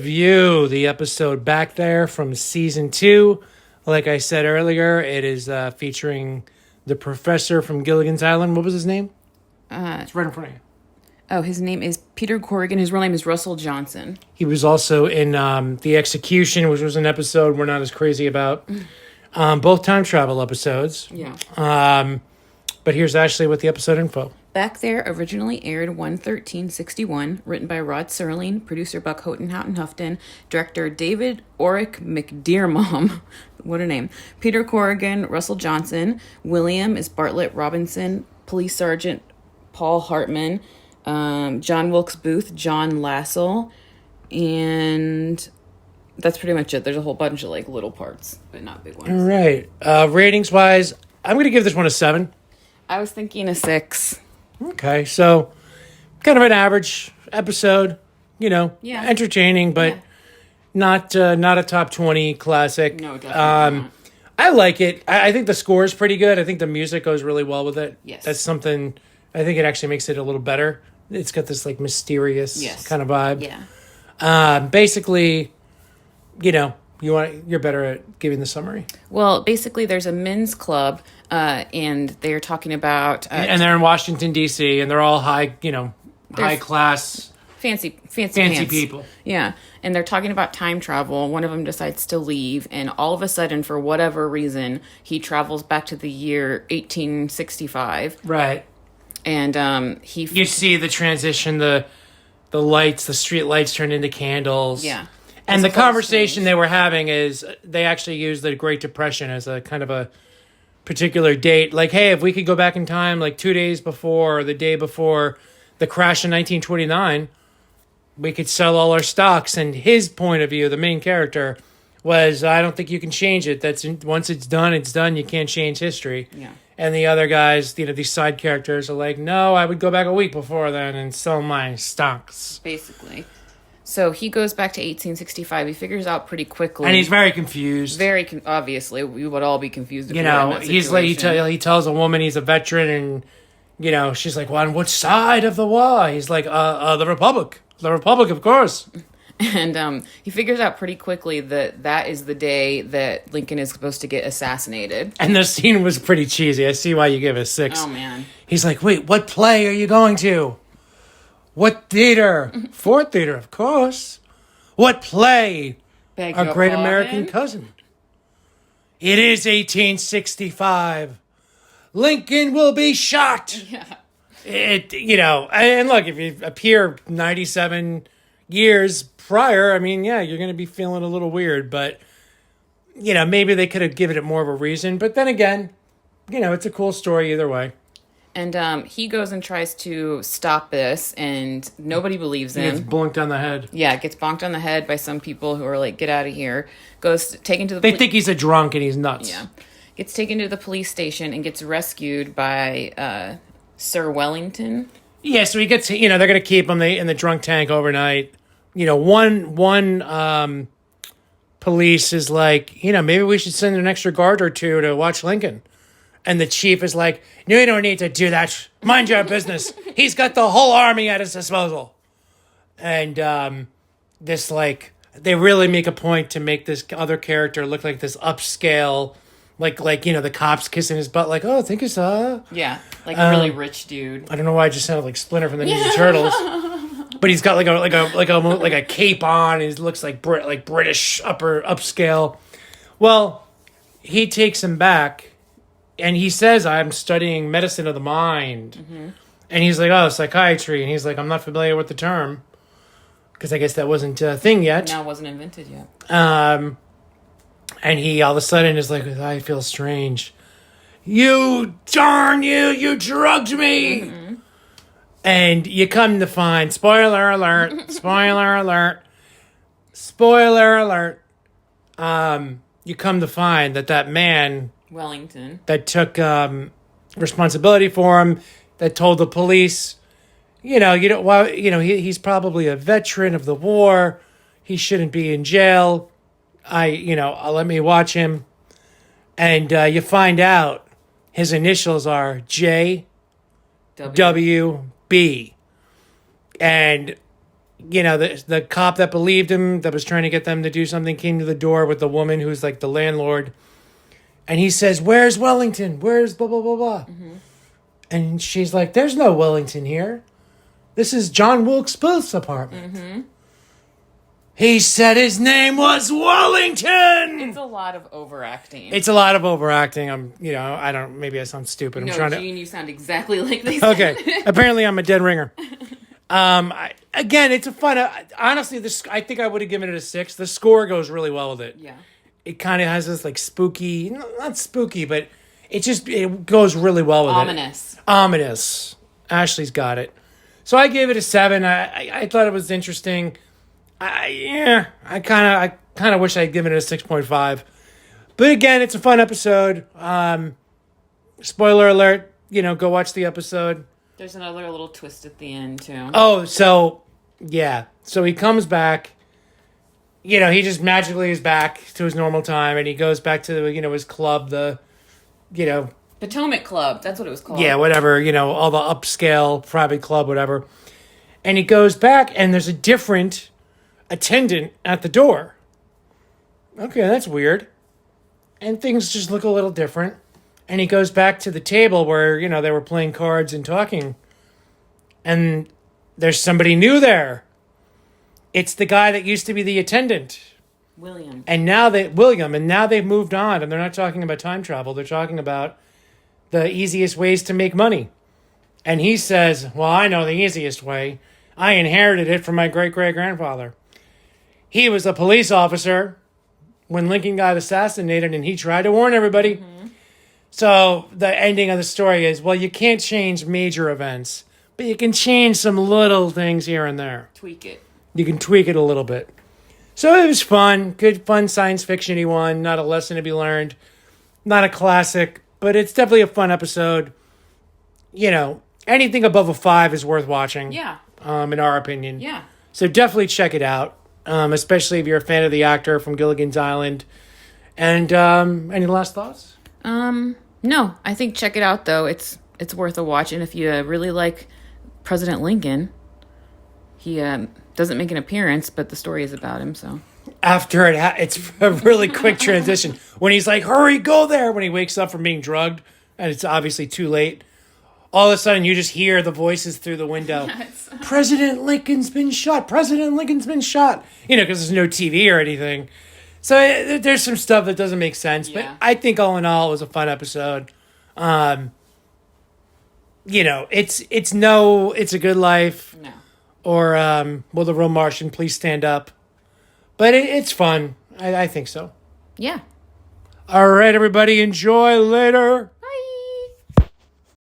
Review the episode Back There from season 2. Like I said earlier, it is featuring the professor from Gilligan's Island. What was his name? It's right in front of you. Oh, his name is Peter Corrigan. His real name is Russell Johnson. He was also in The Execution, which was an episode we're not as crazy about. Both time travel episodes. Yeah. But here's actually what the episode info. Back There originally aired 1/13/61, written by Rod Serling, producer Buck Houghton Houghton, director David Oric McDearmom, what a name, Peter Corrigan, Russell Johnson, William is Bartlett Robinson, Police Sergeant Paul Hartman, John Wilkes Booth, John Lassell, and that's pretty much it. There's a whole bunch of little parts, but not big ones. All right. Ratings-wise, I'm going to give this one a 7. I was thinking a 6. Okay, so kind of an average episode, entertaining, but not a top 20 classic. No, definitely not. I like it. I think the score is pretty good. I think the music goes really well with it. Yes. That's something, I think it actually makes it a little better. It's got this mysterious kind of vibe. Yeah. Basically, you're better at giving the summary. Well, basically, there's a men's club, and they're talking about... and they're in Washington, D.C., and they're all high class... Fancy people. Yeah, and they're talking about time travel. One of them decides to leave, and all of a sudden, for whatever reason, he travels back to the year 1865. Right. And you see the transition, the lights, the street lights turn into candles. Yeah. And the conversation they were having is they actually used the Great Depression as a kind of a particular date. Like, hey, if we could go back in time 2 days before or the day before the crash in 1929, we could sell all our stocks. And his point of view, the main character, was, I don't think you can change it. Once it's done, it's done. You can't change history. Yeah. And the other guys, these side characters are like, no, I would go back a week before then and sell my stocks. Basically. So he goes back to 1865. He figures out pretty quickly. And he's very confused. Obviously, we would all be confused. If He's like, he tells a woman he's a veteran, and, she's like, well, on which side of the war? He's like, the Republic. The Republic, of course. And he figures out pretty quickly that is the day that Lincoln is supposed to get assassinated. And the scene was pretty cheesy. I see why you give it a 6. Oh, man. He's like, wait, what play are you going to? What theater? Ford Theater, of course. What play? Our Great American Cousin. It is 1865. Lincoln will be shot. Yeah. And look, if you appear 97 years prior, you're going to be feeling a little weird, but, maybe they could have given it more of a reason. But then again, it's a cool story either way. And he goes and tries to stop this, and nobody believes him. He gets bonked on the head. Yeah, gets bonked on the head by some people who are like, get out of here. Goes taken to the They think he's a drunk and he's nuts. Yeah. Gets taken to the police station and gets rescued by Sir Wellington. Yeah, so he gets, they're going to keep him in the drunk tank overnight. One police is like, maybe we should send an extra guard or two to watch Lincoln. And the chief is like, no, you don't need to do that. Mind your business. He's got the whole army at his disposal. And they really make a point to make this other character look like this upscale, the cops kissing his butt, like, oh, thank you, sir. Yeah, a really rich dude. I don't know why I just sounded like Splinter from the Ninja Turtles. But he's got like a cape on. He looks like British upscale. Well, he takes him back. And he says, I'm studying medicine of the mind. Mm-hmm. And he's like, oh, psychiatry. And he's like, I'm not familiar with the term. Because I guess that wasn't a thing yet. No, it wasn't invented yet. And he all of a sudden is like, I feel strange. You drugged me. Mm-hmm. And you come to find, spoiler alert, you come to find that man... Wellington. That took responsibility for him, that told the police, he's probably a veteran of the war. He shouldn't be in jail. Let me watch him. And you find out his initials are JWB. And the cop that believed him, that was trying to get them to do something, came to the door with the woman who's like the landlord. And he says, "Where's Wellington? Where's blah, blah, blah, blah?" Mm-hmm. And she's like, "There's no Wellington here. This is John Wilkes Booth's apartment." Mm-hmm. He said his name was Wellington. It's a lot of overacting. Maybe I sound stupid. Gene, you sound exactly like they said. Okay. Apparently I'm a dead ringer. Again, it's a fun, honestly, I think I would have given it a 6. The score goes really well with it. Yeah. It kind of has this like spooky, not spooky, but it goes really well with Ominous. it. Ominous. Ashley's got it. So I gave it a 7. I thought it was interesting. I kind of wish I'd given it a 6.5. But again, it's a fun episode. Spoiler alert, go watch the episode. There's another little twist at the end, too. Oh, so, yeah. So he comes back. He just magically is back to his normal time, and he goes back to, his club, Potomac Club. That's what it was called. Yeah, whatever, all the upscale private club, whatever. And he goes back, and there's a different attendant at the door. Okay, that's weird. And things just look a little different. And he goes back to the table where, they were playing cards and talking. And there's somebody new there. It's the guy that used to be the attendant. William. And now they've moved on, and they're not talking about time travel. They're talking about the easiest ways to make money. And he says, "Well, I know the easiest way. I inherited it from my great-great-grandfather. He was a police officer when Lincoln got assassinated, and he tried to warn everybody." Mm-hmm. So the ending of the story is, well, you can't change major events, but you can change some little things here and there. Tweak it. You can tweak it a little bit. So it was fun. Good, fun science fiction-y one. Not a lesson to be learned. Not a classic, but it's definitely a fun episode. Anything above a 5 is worth watching. Yeah. In our opinion. Yeah. So definitely check it out. Especially if you're a fan of the actor from Gilligan's Island. And any last thoughts? No. I think check it out, though. It's worth a watch. And if you really like President Lincoln, he doesn't make an appearance, but the story is about him, so. After it's a really quick transition. When he's like, "Hurry, go there," when he wakes up from being drugged, and it's obviously too late. All of a sudden, you just hear the voices through the window. Yes. "President Lincoln's been shot. President Lincoln's been shot." Because there's no TV or anything. So there's some stuff that doesn't make sense. Yeah. But I think all in all, it was a fun episode. It's a Good Life. No. Or Will the Real Martian Please Stand Up? But it's fun. I think so. Yeah. All right, everybody. Enjoy later.